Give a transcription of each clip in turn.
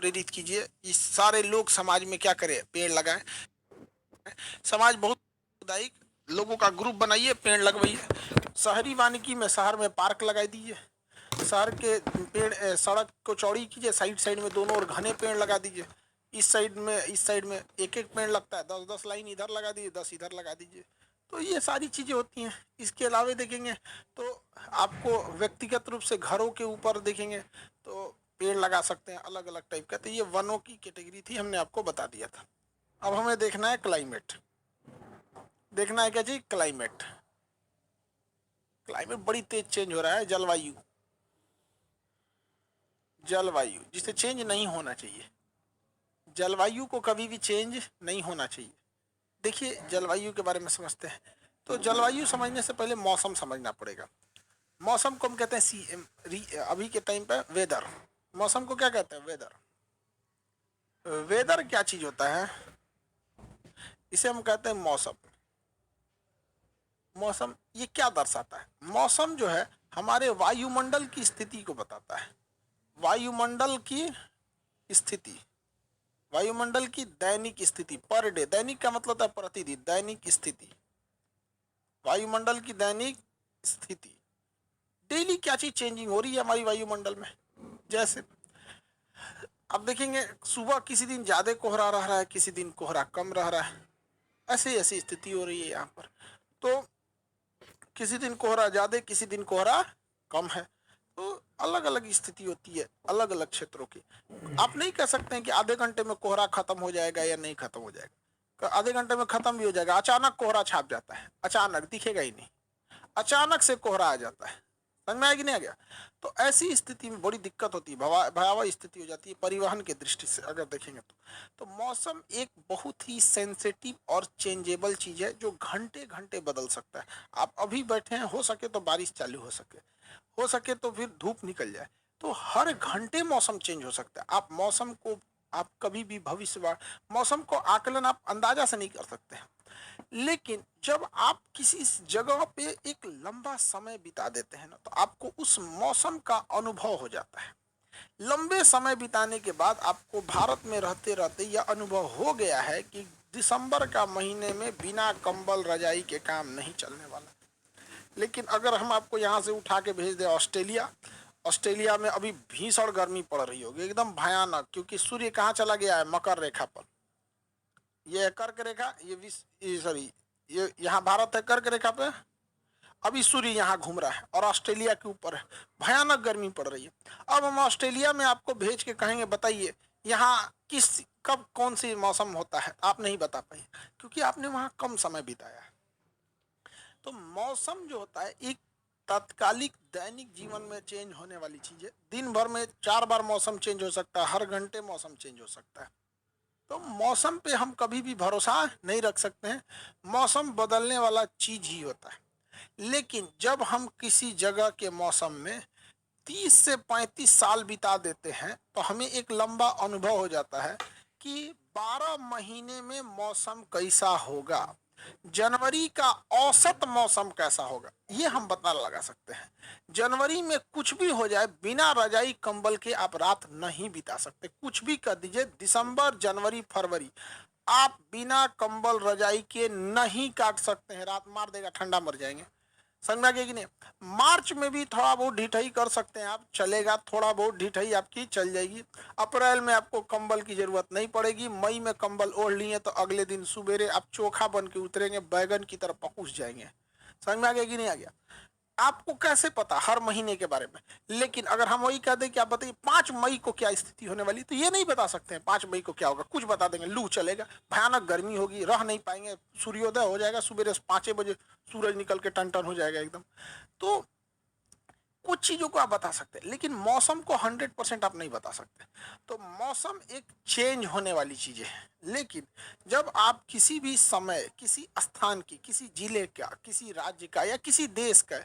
प्रेरित कीजिए, इस सारे लोग समाज में क्या करें, पेड़ लगाएं। समाज बहुत सामुदायिक लोगों का ग्रुप बनाइए, पेड़ लगवाइए। शहरी वानिकी में शहर में पार्क लगाई दीजिए, शहर के पेड़ सड़क को चौड़ी कीजिए, साइड साइड में दोनों ओर घने पेड़ लगा दीजिए। इस साइड में एक एक पेड़ लगता है, 10-10 लाइन इधर लगा दीजिए, 10 इधर लगा दीजिए। तो ये सारी चीज़ें होती हैं। इसके अलावा देखेंगे तो आपको व्यक्तिगत रूप से घरों के ऊपर देखेंगे तो पेड़ लगा सकते हैं अलग अलग टाइप का। तो ये वनों की कैटेगरी थी, हमने आपको बता दिया था। अब हमें देखना है क्लाइमेट। देखना है क्या जी, क्लाइमेट। क्लाइमेट बड़ी तेज चेंज हो रहा है। जलवायु, जलवायु जिसे चेंज नहीं होना चाहिए, जलवायु को कभी भी चेंज नहीं होना चाहिए। देखिए जलवायु के बारे में समझते हैं। तो जलवायु समझने से पहले मौसम समझना पड़ेगा। मौसम को हम कहते हैं अभी के टाइम पे वेदर। मौसम को क्या कहते हैं, वेदर। वेदर क्या चीज होता है, इसे हम कहते हैं मौसम। मौसम ये क्या दर्शाता है, मौसम जो है हमारे वायुमंडल की स्थिति को बताता है। वायुमंडल की स्थिति, वायुमंडल की दैनिक स्थिति, पर डे। दैनिक का मतलब होता है प्रतिदिन, दैनिक स्थिति, वायुमंडल की दैनिक स्थिति। डेली क्या चीज चेंजिंग हो रही है हमारी वायुमंडल में। जैसे अब देखेंगे सुबह किसी दिन ज्यादा कोहरा रह रहा है, किसी दिन कोहरा कम रह रहा है, ऐसी ऐसी स्थिति हो रही है यहाँ पर। तो किसी दिन कोहरा ज्यादा, किसी दिन कोहरा कम है। तो अलग अलग स्थिति होती है अलग अलग क्षेत्रों की। आप नहीं कह सकते हैं कि आधे घंटे में कोहरा खत्म हो जाएगा या नहीं खत्म हो जाएगा। आधे घंटे में खत्म भी हो जाएगा, अचानक कोहरा छाप जाता है, अचानक दिखेगा ही नहीं, अचानक से कोहरा आ जाता है। समझ में आया कि नहीं आ गया। तो ऐसी स्थिति में बड़ी दिक्कत होती है, भयावह स्थिति हो जाती है परिवहन के दृष्टि से अगर देखेंगे तो मौसम एक बहुत ही सेंसिटिव और चेंजेबल चीज है जो घंटे घंटे बदल सकता है। आप अभी बैठे हैं, हो सके तो बारिश चालू हो सके तो फिर धूप निकल जाए। तो हर घंटे मौसम चेंज हो सकता है। आप मौसम को, आप कभी भी भविष्य मौसम को आकलन आप अंदाजा से नहीं कर सकते हैं। लेकिन जब आप किसी जगह पे एक लंबा समय बिता देते हैं ना, तो आपको उस मौसम का अनुभव हो जाता है। लंबे समय बिताने के बाद आपको भारत में रहते रहते यह अनुभव हो गया है कि दिसंबर का महीने में बिना कंबल रजाई के काम नहीं चलने वाला। लेकिन अगर हम आपको यहाँ से उठा के भेज दें ऑस्ट्रेलिया, ऑस्ट्रेलिया में अभी भीषण गर्मी पड़ रही होगी, एकदम भयानक, क्योंकि सूर्य कहाँ चला गया है, मकर रेखा पर। ये कर्क रेखा, ये सॉरी, ये यहाँ भारत है कर्क रेखा पे, अभी सूर्य यहाँ घूम रहा है और ऑस्ट्रेलिया के ऊपर है, भयानक गर्मी पड़ रही है। अब हम ऑस्ट्रेलिया में आपको भेज के कहेंगे बताइए यहाँ किस कब कौन सी मौसम होता है, आप नहीं बता पाए क्योंकि आपने वहाँ कम समय बिताया है। तो मौसम जो होता है एक तात्कालिक दैनिक जीवन में चेंज होने वाली चीज है। दिन भर में 4 बार मौसम चेंज हो सकता है, हर घंटे मौसम चेंज हो सकता है। तो मौसम पे हम कभी भी भरोसा नहीं रख सकते हैं, मौसम बदलने वाला चीज ही होता है। लेकिन जब हम किसी जगह के मौसम में 30 से 35 साल बिता देते हैं तो हमें एक लंबा अनुभव हो जाता है कि 12 महीने में मौसम कैसा होगा, जनवरी का औसत मौसम कैसा होगा, ये हम पता लगा सकते हैं। जनवरी में कुछ भी हो जाए, बिना रजाई कंबल के आप रात नहीं बिता सकते। कुछ भी कर दीजिए, दिसंबर जनवरी फरवरी आप बिना कंबल रजाई के नहीं काट सकते हैं। रात मार देगा, ठंडा मर जाएंगे। समझ में आ गया कि नहीं। मार्च में भी थोड़ा बहुत ढिठाई कर सकते हैं आप, चलेगा, थोड़ा बहुत ढिठाई आपकी चल जाएगी। अप्रैल में आपको कंबल की जरूरत नहीं पड़ेगी। मई में कंबल ओढ़ लिए तो अगले दिन सुबेरे आप चोखा बन के उतरेंगे, बैगन की तरफ पहुंच जाएंगे। समझ में आ गया कि नहीं आ गया। आपको कैसे पता हर महीने के बारे में। लेकिन अगर हम वही कह दें कि आप बताइए 5 मई को क्या स्थिति होने वाली, तो ये नहीं बता सकते हैं 5 मई को क्या होगा। कुछ बता देंगे, लू चलेगा, भयानक गर्मी होगी, रह नहीं पाएंगे, सूर्योदय हो जाएगा सुबह 5 बजे, सूरज निकल के टन टन हो जाएगा एकदम। तो कुछ चीजों को आप बता सकते हैं, लेकिन मौसम को 100% आप नहीं बता सकते। तो मौसम एक चेंज होने वाली चीजें है। लेकिन जब आप किसी भी समय, किसी स्थान की, किसी जिले का, किसी राज्य का या किसी देश का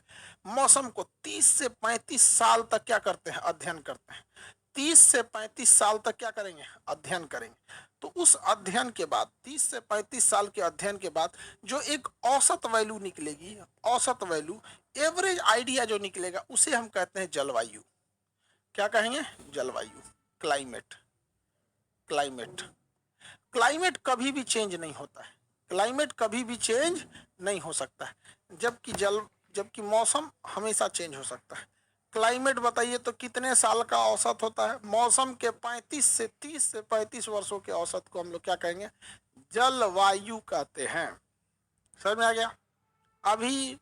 मौसम को 30 से 35 साल तक क्या करते हैं, अध्ययन करते हैं। 30 से 35 साल तक क्या करेंगे, अध्ययन करेंगे। तो उस अध्ययन के बाद, 30 से 35 साल के अध्ययन के बाद जो एक औसत वैल्यू निकलेगी, औसत वैल्यू, एवरेज आइडिया जो निकलेगा, उसे हम कहते हैं जलवायु। क्या कहेंगे, जलवायु, क्लाइमेट। क्लाइमेट। क्लाइमेट कभी भी चेंज नहीं होता है, क्लाइमेट कभी भी चेंज नहीं हो सकता है, जबकि मौसम हमेशा चेंज हो सकता है। क्लाइमेट बताइए तो कितने साल का औसत होता है? मौसम के 30 से 35 वर्षों के औसत को हम लोग क्या कहेंगे? जलवायु कहते हैं। समझ में आ गया? अभी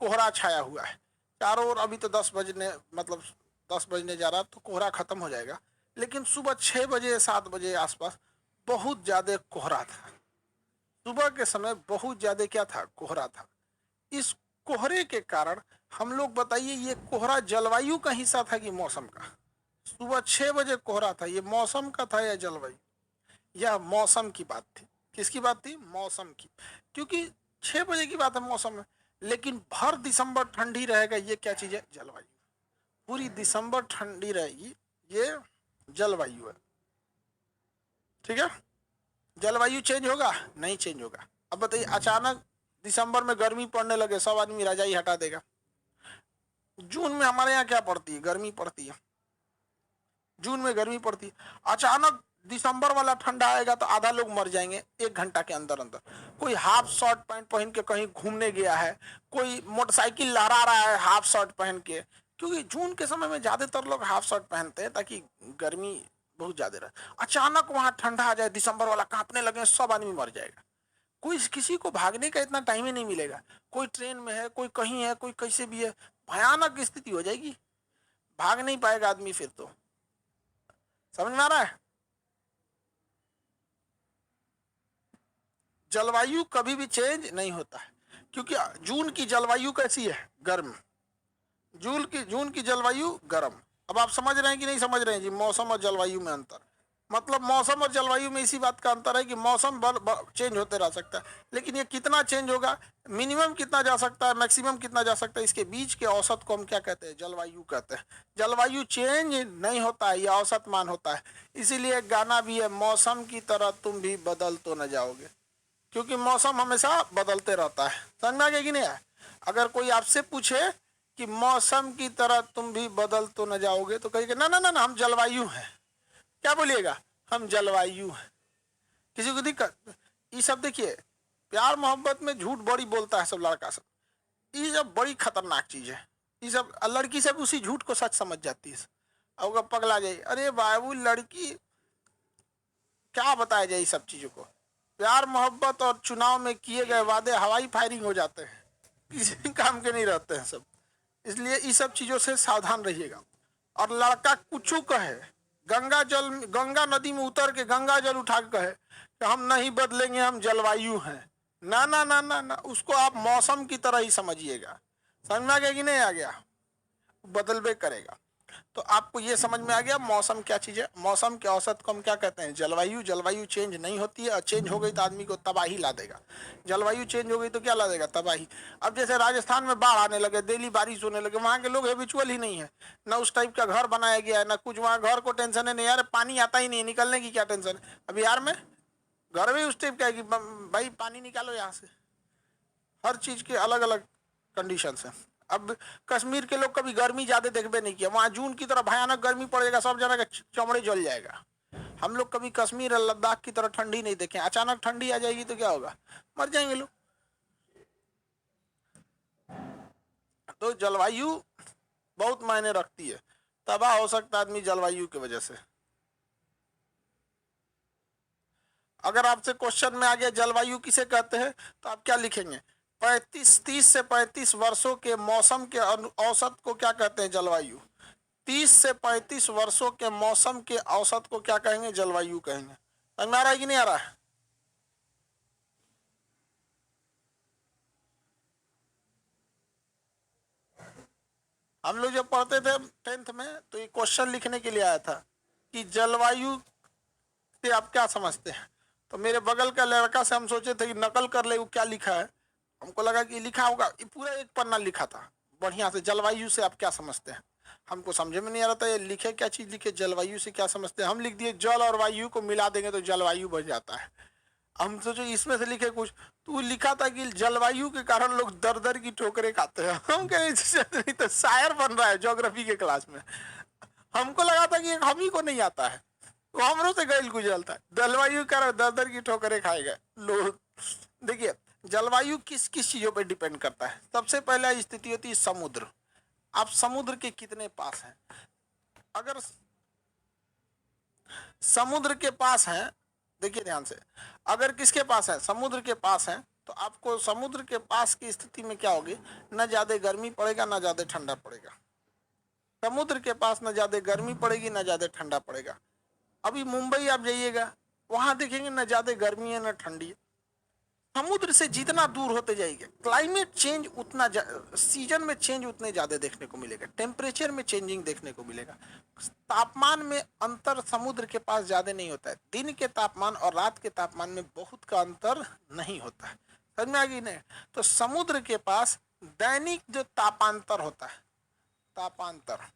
कोहरा छाया हुआ है चारों ओर, अभी तो 10 बजने जा रहा, तो कोहरा खत्म हो जाएगा, लेकिन सुबह 6 बजे 7 बजे आसपास बहुत ज्यादा कोहरा था। सुबह के समय बहुत ज्यादा क्या था? कोहरा था। इस कोहरे के कारण हम लोग बताइए, ये कोहरा जलवायु का हिस्सा था कि मौसम का? सुबह 6 बजे कोहरा था, ये मौसम का था या जलवायु? यह मौसम की बात थी। किसकी बात थी? मौसम की। क्योंकि 6 बजे की बात है मौसम में, लेकिन भर दिसंबर ठंडी रहेगा, ये क्या चीज है? जलवायु। पूरी दिसंबर ठंडी रहेगी, ये जलवायु है। ठीक है? जलवायु चेंज होगा? नहीं चेंज होगा। अब बताइए, अचानक दिसंबर में गर्मी पड़ने लगे, सब आदमी रजाई हटा देगा। जून में हमारे यहाँ क्या पड़ती है? गर्मी पड़ती है। जून में गर्मी पड़ती है, अचानक दिसंबर वाला ठंडा आएगा तो आधा लोग मर जाएंगे 1 घंटा के अंदर अंदर। कोई हाफ शॉर्ट पैंट पहन के कहीं घूमने गया है, कोई मोटरसाइकिल लहरा रहा है हाफ शॉर्ट पहन के, क्योंकि जून के समय में ज्यादातर लोग हाफ शॉर्ट पहनते हैं ताकि गर्मी बहुत ज्यादा रहे। अचानक वहां ठंडा आ जाए, दिसंबर वाला, कांपने लगे, सब आदमी मर जाएगा। कोई किसी को भागने का इतना टाइम ही नहीं मिलेगा। कोई ट्रेन में है, कोई कहीं है, कोई कैसे भी है, भयानक स्थिति हो जाएगी, भाग नहीं पाएगा आदमी फिर तो। समझ में आ रहा है? जलवायु कभी भी चेंज नहीं होता है, क्योंकि जून की जलवायु कैसी है? गर्म। जून की जलवायु गर्म। अब आप समझ रहे हैं कि नहीं समझ रहे हैं जी? मौसम और जलवायु में अंतर, मतलब मौसम और जलवायु में इसी बात का अंतर है कि मौसम चेंज होते रह सकता है, लेकिन ये कितना चेंज होगा, मिनिमम कितना जा सकता है, मैक्सिमम कितना जा सकता है, इसके बीच के औसत को हम क्या कहते हैं? जलवायु कहते हैं। जलवायु चेंज नहीं होता है, यह औसत मान होता है। इसीलिए एक गाना भी है, मौसम की तरह तुम भी बदल तो न जाओगे, क्योंकि मौसम हमेशा बदलते रहता है। समझ में आ गया कि नहीं? अगर कोई आपसे पूछे कि मौसम की तरह तुम भी बदल तो न जाओगे, तो कहिएगा ना ना ना ना, हम जलवायु हैं। क्या बोलिएगा? हम जलवायु हैं। किसी को दिक्कत? ये सब देखिए, प्यार मोहब्बत में झूठ बड़ी बोलता है सब लड़का सब, ये सब बड़ी खतरनाक चीज है। ये सब लड़की सब उसी झूठ को सच समझ जाती है और पगला जाए। अरे बाबू, लड़की क्या बताया जाए सब चीजों को? प्यार मोहब्बत और चुनाव में किए गए वादे हवाई फायरिंग हो जाते हैं, किसी काम के नहीं रहते हैं सब। इसलिए इस सब चीजों से सावधान रहिएगा। और लड़का कुछ कहे, गंगा नदी में उतर के गंगा जल उठा के कहे कि हम नहीं बदलेंगे, हम जलवायु हैं, ना ना ना ना ना, उसको आप मौसम की तरह ही समझिएगा। समझ में आ गया कि नहीं आ गया? बदलबे करेगा। तो आपको ये समझ में आ गया मौसम क्या चीज है? मौसम के औसत को हम क्या कहते हैं? जलवायु। जलवायु चेंज नहीं होती है, और चेंज हो गई तो आदमी को तबाही ला देगा। जलवायु चेंज हो गई तो क्या ला देगा? तबाही। अब जैसे राजस्थान में बाढ़ आने लगे, डेली बारिश होने लगे, वहाँ के लोग हैबिचुअल ही नहीं है, ना उस टाइप का घर बनाया गया है, ना कुछ। वहाँ घर को टेंशन है नहीं, यार पानी आता ही नहीं, निकलने की क्या टेंशन है? अब बिहार में घर भी उस टाइप का है कि भाई पानी निकालो यहाँ से। हर चीज के अलग अलग कंडीशन है। अब कश्मीर के लोग कभी गर्मी ज्यादा देखबे नहीं किया, वहां जून की तरह भयानक गर्मी पड़ेगा, सब जना का चमड़े जल जाएगा। हम लोग कभी कश्मीर और लद्दाख की तरह ठंडी नहीं देखे, अचानक ठंडी आ जाएगी तो क्या होगा? मर जाएंगे लोग। तो जलवायु बहुत मायने रखती है, तबाह हो सकता है आदमी जलवायु की वजह से। अगर आपसे क्वेश्चन में आ गया जलवायु किसे कहते हैं, तो आप क्या लिखेंगे? 30 से 35 वर्षों के मौसम के औसत को क्या कहते हैं? जलवायु। 30 से 35 वर्षों के मौसम के औसत को क्या कहेंगे? जलवायु कहेंगे। समझ में आ रहा है कि नहीं आ रहा है? हम लोग जब पढ़ते थे 10th में, तो ये क्वेश्चन लिखने के लिए आया था कि जलवायु से आप क्या समझते हैं। तो मेरे बगल का लड़का से हम सोचे थे कि नकल कर ले वो क्या लिखा है। हमको लगा कि लिखा होगा, ये पूरा एक पन्ना लिखा था बढ़िया से, जलवायु से आप क्या समझते हैं। हमको समझ में नहीं आ रहा था ये लिखे क्या चीज, लिखे जलवायु से क्या समझते हैं। हम लिख दिए जल और वायु को मिला देंगे तो जलवायु बन जाता है। हम सोचे इसमें से लिखे कुछ, तो लिखा था कि जलवायु के कारण लोग दर दर की ठोकरें खाते हैं। हम कहे नहीं तो शायर बन रहा है ज्योग्राफी के क्लास में। हमको लगा था कि हम ही को नहीं आता है, तो हमरों से गैल गुजरता है। जलवायु कर दर दर की ठोकरें खाएगा लोग। देखिए जलवायु किस किस चीजों पर डिपेंड करता है। सबसे पहला स्थिति होती है समुद्र। आप समुद्र के कितने पास हैं। अगर समुद्र के पास है, देखिए ध्यान से, अगर किसके पास है, समुद्र के पास है, तो आपको समुद्र के पास की स्थिति में क्या होगी, न ज्यादा गर्मी पड़ेगा न ज्यादा ठंडा पड़ेगा। समुद्र के पास न ज्यादा गर्मी पड़ेगी न ज्यादा ठंडा पड़ेगा। अभी मुंबई आप जाइएगा, वहां देखेंगे न ज्यादा गर्मी है न ठंडी है। समुद्र से जितना दूर होते जाएंगे क्लाइमेट चेंज उतना सीजन में चेंज उतने ज्यादा देखने को मिलेगा, टेम्परेचर में चेंजिंग देखने को मिलेगा। तापमान में अंतर समुद्र के पास ज्यादा नहीं होता है। दिन के तापमान और रात के तापमान में बहुत का अंतर नहीं होता है। समझ में आ गई नहीं। तो समुद्र के पास दैनिक जो तापांतर होता है, तापांतर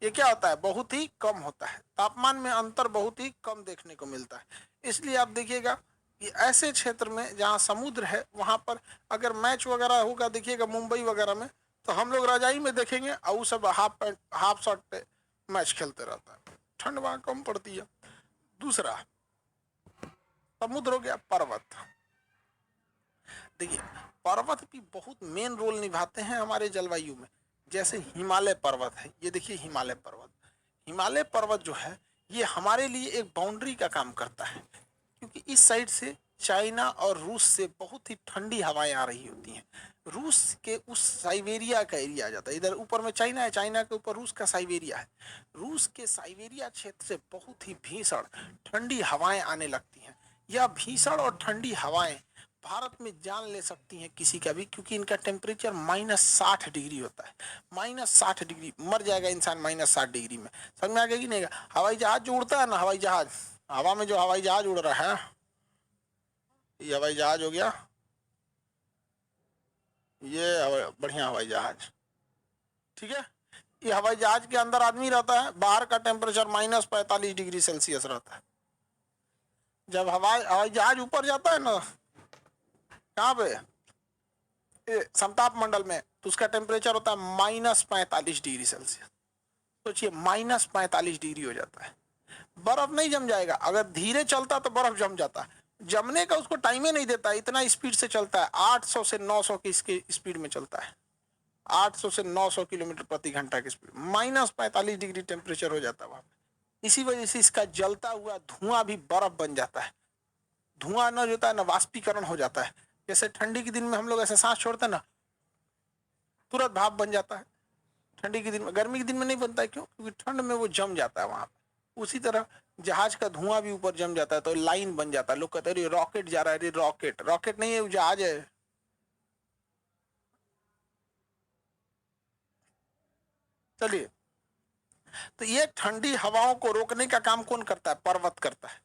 ये क्या होता है, बहुत ही कम होता है। तापमान में अंतर बहुत ही कम देखने को मिलता है। इसलिए आप देखिएगा कि ऐसे क्षेत्र में जहाँ समुद्र है वहां पर अगर मैच वगैरह होगा, देखिएगा मुंबई वगैरह में, तो हम लोग रजाई में देखेंगे और वो सब हाफ पैंट हाफ शर्ट पे मैच खेलते रहता है। ठंड वहां कम पड़ती है। दूसरा समुद्र हो गया पर्वत। देखिए पर्वत भी बहुत मेन रोल निभाते हैं हमारे जलवायु में। जैसे हिमालय पर्वत है, ये देखिए हिमालय पर्वत, हिमालय पर्वत जो है ये हमारे लिए एक बाउंड्री का काम करता है, क्योंकि इस साइड से चाइना और रूस से बहुत ही ठंडी हवाएं आ रही होती हैं। रूस के उस साइबेरिया का एरिया आ जाता है, इधर ऊपर में चाइना है, चाइना के ऊपर रूस का साइबेरिया है। रूस के साइबेरिया क्षेत्र से बहुत ही भीषण ठंडी हवाएं आने लगती हैं। यह भीषण और ठंडी हवाएं भारत में जान ले सकती हैं किसी का भी, क्योंकि इनका टेम्परेचर -60 डिग्री होता है। -60 डिग्री, मर जाएगा इंसान -60 डिग्री में। समझ में आ गया कि नहीं? हवाई जहाज जो उड़ता है ना, हवाई जहाज, हवा में जो हवाई जहाज उड़ रहा है, ये हवाई जहाज हो गया, ये बढ़िया हवाई जहाज, ठीक है। ये हवाई जहाज के अंदर आदमी रहता है, बाहर का टेम्परेचर -45 डिग्री सेल्सियस रहता है। जब हवाई जहाज ऊपर जाता है ना, कहाँ पे, समताप मंडल में, तो उसका टेम्परेचर होता है -45 डिग्री सेल्सियस। सोचिए -45 डिग्री हो जाता है। बर्फ नहीं जम जाएगा, अगर धीरे चलता तो बर्फ जम जाता है। जमने का उसको टाइम ही नहीं देता, इतना स्पीड से चलता है। 800 से 900 की इसकी स्पीड में चलता है, 800 से 900 किलोमीटर प्रति घंटा की स्पीड। -45 डिग्री टेम्परेचर हो जाता है वहां पे। इसी वजह से इसका जलता हुआ धुआं भी बर्फ बन जाता है। धुआं न होता है ना, वाष्पीकरण हो जाता है। जैसे ठंडी के दिन में हम लोग ऐसे सांस छोड़ते हैं ना, तुरंत भाप बन जाता है ठंडी के दिन में। गर्मी के दिन में नहीं बनता है, क्यों? क्योंकि ठंड में वो जम जाता है वहां पे। उसी तरह जहाज का धुआं भी ऊपर जम जाता है, तो लाइन बन जाता है। लोग कहते हैं रॉकेट जा रहा है, रॉकेट, रॉकेट नहीं है, वो जहाज है। चलिए, तो ये ठंडी हवाओं को रोकने का काम कौन करता है? पर्वत करता है।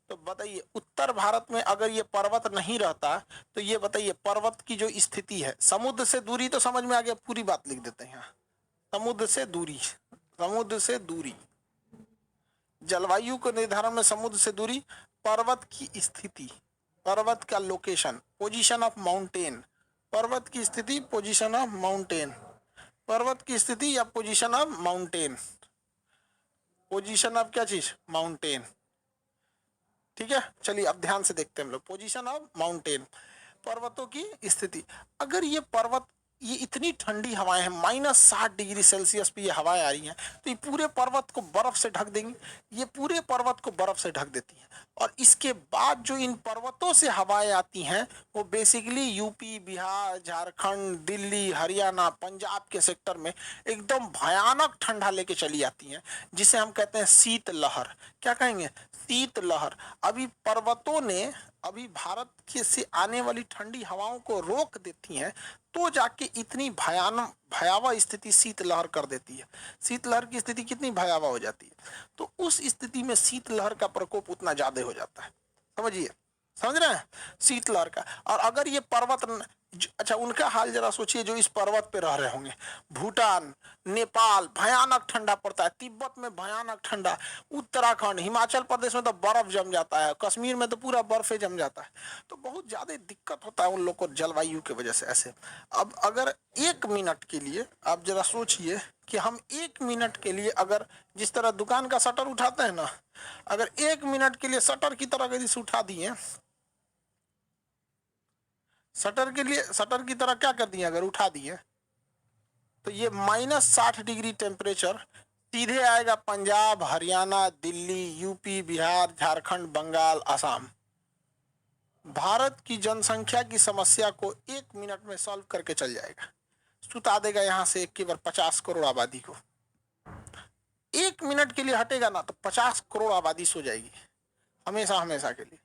तो बताइए, उत्तर भारत में अगर ये पर्वत नहीं रहता, तो ये बताइए पर्वत की जो स्थिति है, समुद्र से दूरी तो समझ में आ गया, पूरी बात लिख देते हैं यहाँ। समुद्र से दूरी, समुद्र से दूरी, जलवायु के निर्धारण में समुद्र से दूरी, पर्वत की स्थिति, पर्वत का लोकेशन, पोजीशन ऑफ माउंटेन, पर्वत की स्थिति, पोजीशन ऑफ माउंटेन, पर्वत की स्थिति या position of mountain, position of क्या चीज? माउंटेन, ठीक है। चलिए अब ध्यान से देखते हैं हम लोग, पोजीशन ऑफ माउंटेन, पर्वतों की स्थिति। अगर ये पर्वत, ये इतनी ठंडी हवाएं हैं, -60 डिग्री सेल्सियस पे ये हवाएं आ रही हैं, तो ये पूरे पर्वत को बर्फ से ढक देंगी। ये पूरे पर्वत को बर्फ से ढक देती हैं। और इसके बाद जो इन पर्वतों से हवाएं आती हैं, वो बेसिकली यूपी, बिहार, झारखंड, दिल्ली, हरियाणा, पंजाब के सेक्टर में एकदम भयानक ठंडा लेके चली आती हैं, जिसे हम कहते हैं शीत लहर। क्या कहेंगे? शीत लहर। अभी पर्वतों ने अभी भारत के से आने वाली ठंडी हवाओं को रोक देती हैं, तो जाके इतनी भयावह स्थिति शीतलहर कर देती है। शीतलहर की स्थिति कितनी भयावह हो जाती है, तो उस स्थिति में शीतलहर का प्रकोप उतना ज्यादा हो जाता है। समझिए, समझ रहे हैं? शीतलहर का। और अगर ये पर्वत अच्छा उनका हाल जरा सोचिए जो इस पर्वत पे रह रहे होंगे। भूटान, नेपाल भयानक ठंडा पड़ता है, तिब्बत में भयानक ठंडा, उत्तराखंड, हिमाचल प्रदेश में तो बर्फ जम जाता है, कश्मीर में तो पूरा बर्फ जम जाता है। तो बहुत ज्यादा दिक्कत होता है उन लोग को जलवायु की वजह से ऐसे। अब अगर 1 मिनट के लिए आप जरा सोचिए कि हम 1 मिनट के लिए अगर जिस तरह दुकान का शटर उठाते हैं ना, अगर 1 मिनट के लिए शटर की तरह यदि से उठा दिए, शटर की तरह क्या कर दिए अगर उठा दिए, तो ये -60 डिग्री टेम्परेचर सीधे आएगा पंजाब, हरियाणा, दिल्ली, यूपी, बिहार, झारखंड, बंगाल, असम। भारत की जनसंख्या की समस्या को 1 मिनट में सॉल्व करके चल जाएगा, सुता देगा यहाँ से एक केवल 50 करोड़ आबादी को। 1 मिनट के लिए हटेगा ना तो 50 करोड़ आबादी सो जाएगी हमेशा हमेशा के लिए,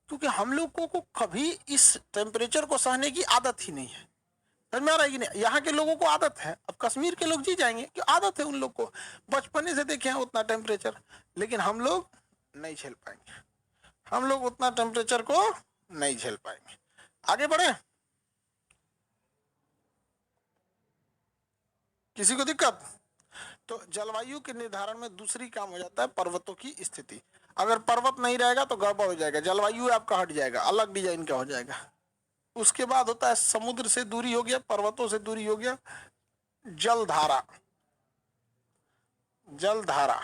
क्योंकि हम लोगों को कभी इस टेम्परेचर को सहने की आदत ही नहीं है। समझ में आ रहा है कि नहीं? यहाँ के लोगों को आदत है, अब कश्मीर के लोग जी जाएंगे कि आदत है उन लोग को, बचपने से देखे हैं उतना टेम्परेचर, लेकिन हम लोग नहीं झेल पाएंगे, हम लोग उतना टेम्परेचर को नहीं झेल पाएंगे। आगे बढ़े, किसी को दिक्कत? तो जलवायु के निर्धारण में दूसरी काम हो जाता है पर्वतों की स्थिति। अगर पर्वत नहीं रहेगा तो गड़बड़ हो जाएगा, जलवायु आपका हट जाएगा, अलग डिजाइन का हो जाएगा। उसके बाद होता है समुद्र से दूरी हो गया, पर्वतों से दूरी हो गया, जलधारा। जलधारा,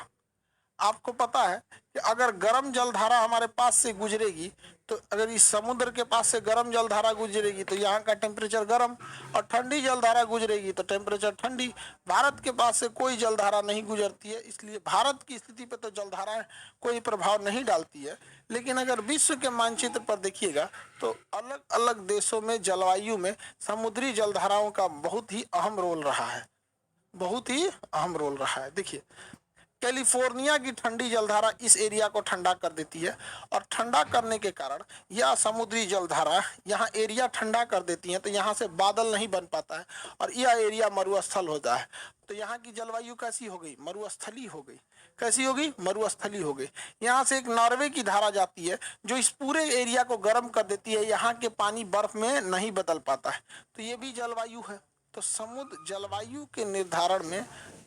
आपको पता है कि अगर गर्म जलधारा हमारे पास से गुजरेगी, तो अगर इस समुद्र के पास से गर्म जलधारा गुजरेगी तो यहाँ का टेम्परेचर गर्म, और ठंडी जलधारा गुजरेगी तो टेम्परेचर ठंडी। भारत के पास से कोई जलधारा नहीं गुजरती है, इसलिए भारत की स्थिति पे तो जलधाराएं कोई प्रभाव नहीं डालती है। लेकिन अगर विश्व के मानचित्र पर देखिएगा तो अलग अलग देशों में जलवायु में समुद्री जलधाराओं का बहुत ही अहम रोल रहा है, बहुत ही अहम रोल रहा है। देखिए कैलिफोर्निया की ठंडी जलधारा इस एरिया को ठंडा कर देती है, और ठंडा करने के कारण यह समुद्री जलधारा यहाँ एरिया ठंडा कर देती है, तो यहाँ से बादल नहीं बन पाता है और यह एरिया मरुस्थल होता है। तो यहाँ की जलवायु कैसी हो गई? मरुस्थली हो गई। कैसी हो गई? मरुस्थली हो गई। यहाँ से एक नॉर्वे की धारा जाती है जो इस पूरे एरिया को गर्म कर देती है, यहाँ के पानी बर्फ में नहीं बदल पाता है, तो ये भी जलवायु है। तो समुद्र जलवायु के निर्धारण में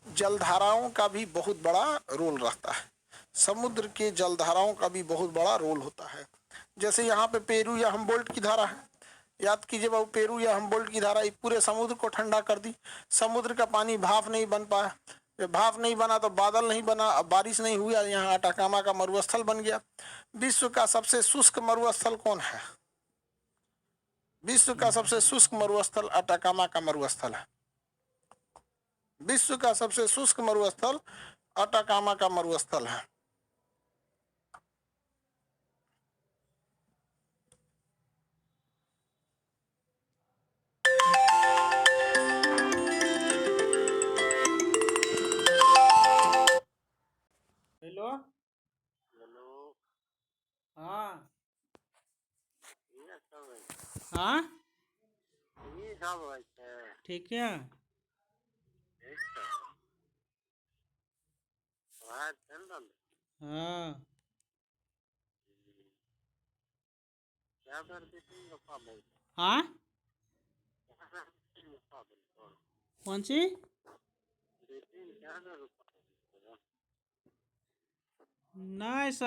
जलधाराओं का भी बहुत बड़ा रोल रहता है, समुद्र के जलधाराओं का भी बहुत बड़ा रोल होता है। जैसे यहाँ पे पेरू या हम्बोल्ट की धारा है, याद कीजिए बाबू, पेरू या हम्बोल्ट की धारा पूरे समुद्र को ठंडा कर दी। समुद्र का पानी भाप नहीं बन पाया, जब भाप नहीं बना तो बादल नहीं बना, अब बारिश नहीं हुआ, यहाँ अटाकामा का मरुस्थल बन गया। विश्व का सबसे शुष्क मरुस्थल कौन है? विश्व का सबसे शुष्क मरुस्थल अटाकामा का मरुस्थल है। विश्व का सबसे शुष्क मरुस्थल अटाकामा का मरुस्थल है। Hello hello. हाँ ये सब है, हाँ ये सब है, ठीक है। ठीक है। बाहर चल रहा है। हाँ क्या कर देती है पापा? हाँ क्या कर देती है पापा? कौन सी? देती क्या कर? नहीं सर।